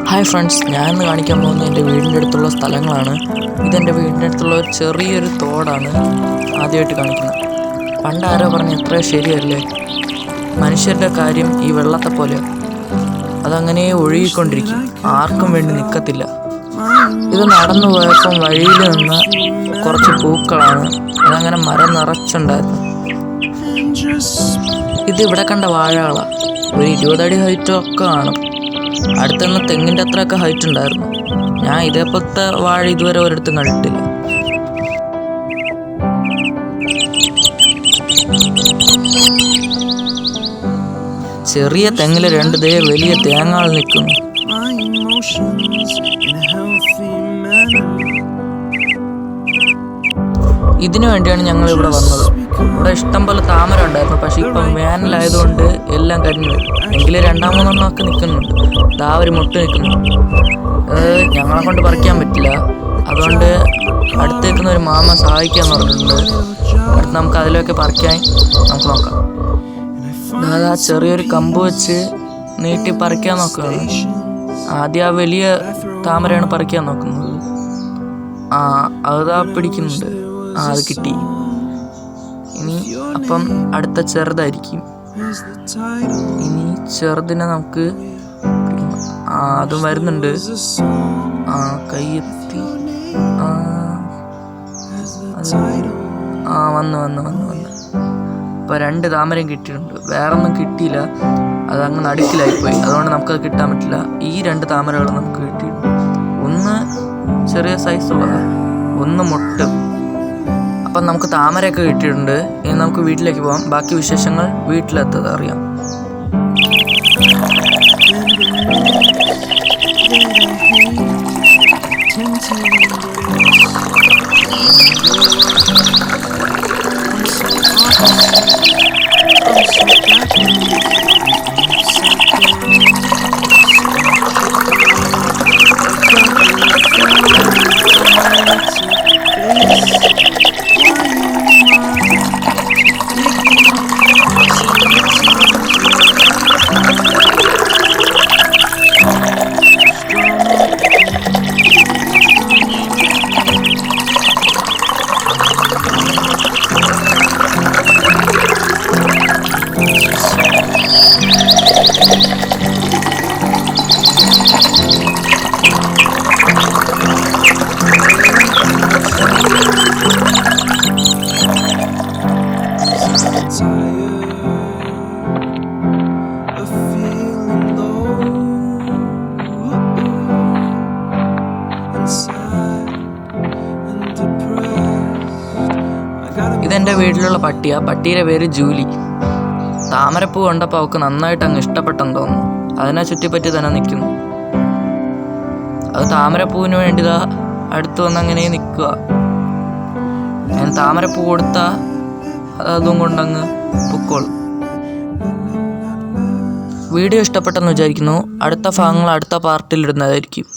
Hi friends, ഞാനിന്ന് കാണിക്കാൻ പോകുന്നത് എൻ്റെ വീടിൻ്റെ അടുത്തുള്ള സ്ഥലങ്ങളാണ്. ഇതെൻ്റെ വീടിൻ്റെ അടുത്തുള്ള ഒരു ചെറിയൊരു തോടാണ് ആദ്യമായിട്ട് കാണിക്കുന്നത്. പണ്ട് ആരോ പറഞ്ഞ് എത്ര ശരിയല്ലേ, മനുഷ്യരുടെ കാര്യം ഈ വെള്ളത്തെ പോലെ അതങ്ങനെ ഒഴുകിക്കൊണ്ടിരിക്കും, ആർക്കും വേണ്ടി നിൽക്കത്തില്ല. ഇത് നടന്നു പോയപ്പം വഴിയിൽ നിന്ന് കുറച്ച് പൂക്കളാണ്, അതങ്ങനെ മരം നിറച്ചുണ്ടായിരുന്നു. ഇതിവിടെ കണ്ട വാഴകളാണ്, ഒരു 20 അടി ഹൈറ്റൊക്കെ കാണും. അടുത്തുനിന്ന് തെങ്ങിൻ്റെ അത്രയൊക്കെ ഹൈറ്റ് ഉണ്ടായിരുന്നു. ഞാൻ ഇതേപോലത്തെ വാഴ ഇതുവരെ ഒരിടത്തും കണ്ടിട്ടില്ല. ചെറിയ തെങ്ങില് 2 വലിയ തേങ്ങകൾ നിൽക്കുന്നു. ഇതിനു വേണ്ടിയാണ് ഞങ്ങൾ ഇവിടെ വന്നത്. ഇവിടെ ഇഷ്ടം പോലെ താമര ഉണ്ടായിരുന്നു, പക്ഷെ ഇപ്പം വേനലായതുകൊണ്ട് എല്ലാം കരിഞ്ഞു വരും. എങ്കിലും 2-3 നിൽക്കുന്നുണ്ട്. ദാ ഒരു മുട്ട് നിൽക്കുന്നുണ്ട്. ഞങ്ങളെ കൊണ്ട് പറിക്കാൻ പറ്റില്ല, അതുകൊണ്ട് അടുത്ത് നിൽക്കുന്ന ഒരു മാമ സഹായിക്കാന്ന് പറഞ്ഞിട്ടുണ്ട്. അടുത്ത് നമുക്ക് അതിലൊക്കെ പറിക്കാൻ നമുക്ക് നോക്കാം. അതാ ചെറിയൊരു കമ്പ് വെച്ച് നീട്ടി പറിക്കാൻ നോക്കുകയാണ്. ആദ്യം ആ വലിയ താമരയാണ് പറിക്കാൻ നോക്കുന്നത്. അതാ പിടിക്കുന്നുണ്ട്. അത് കിട്ടി. ഇനി അപ്പം അടുത്ത ചെറുതായിരിക്കും. ഇനി ചെറുതിനെ നമുക്ക് അതും വരുന്നുണ്ട്. കയ്യെത്തി. വന്ന് ഇപ്പൊ 2 താമരയും കിട്ടിയിട്ടുണ്ട്. വേറൊന്നും കിട്ടിയില്ല, അതങ്ങ് നടുക്കിലായിപ്പോയി. അതുകൊണ്ട് നമുക്കത് കിട്ടാൻ പറ്റില്ല. ഈ 2 താമരകൾ നമുക്ക് കിട്ടിയിട്ടുണ്ട്. ഒന്ന് ചെറിയ സൈസുള്ളതാണ്, ഒന്ന് മുട്ട്. അപ്പം നമുക്ക് താമരയൊക്കെ കിട്ടിയിട്ടുണ്ട്. ഇനി നമുക്ക് വീട്ടിലേക്ക് പോകാം. ബാക്കി വിശേഷങ്ങൾ വീട്ടിലെത്തത് അറിയാം. ഇതെൻ്റെ വീട്ടിലുള്ള പട്ടിയാണ്. പട്ടിയുടെ പേര് ജൂലി. താമരപ്പൂ കണ്ടപ്പോൾ അവൾക്ക് നന്നായിട്ട് അങ്ങ് ഇഷ്ടപ്പെട്ടെന്ന് തോന്നുന്നു. അതിനെ ചുറ്റിപ്പറ്റി തന്നെ നിൽക്കുന്നു. അത് താമരപ്പൂവിന് വേണ്ടി അടുത്ത് വന്ന് അങ്ങനെ നിൽക്കുക. ഞാൻ താമരപ്പൂ കൊടുത്താൽ അതും കൊണ്ടങ്ങ് പൊക്കോളും. വീഡിയോ ഇഷ്ടപ്പെട്ടെന്ന് വിചാരിക്കുന്നു. അടുത്ത ഭാഗങ്ങൾ അടുത്ത പാർട്ടിൽ ഇടുന്നതായിരിക്കും.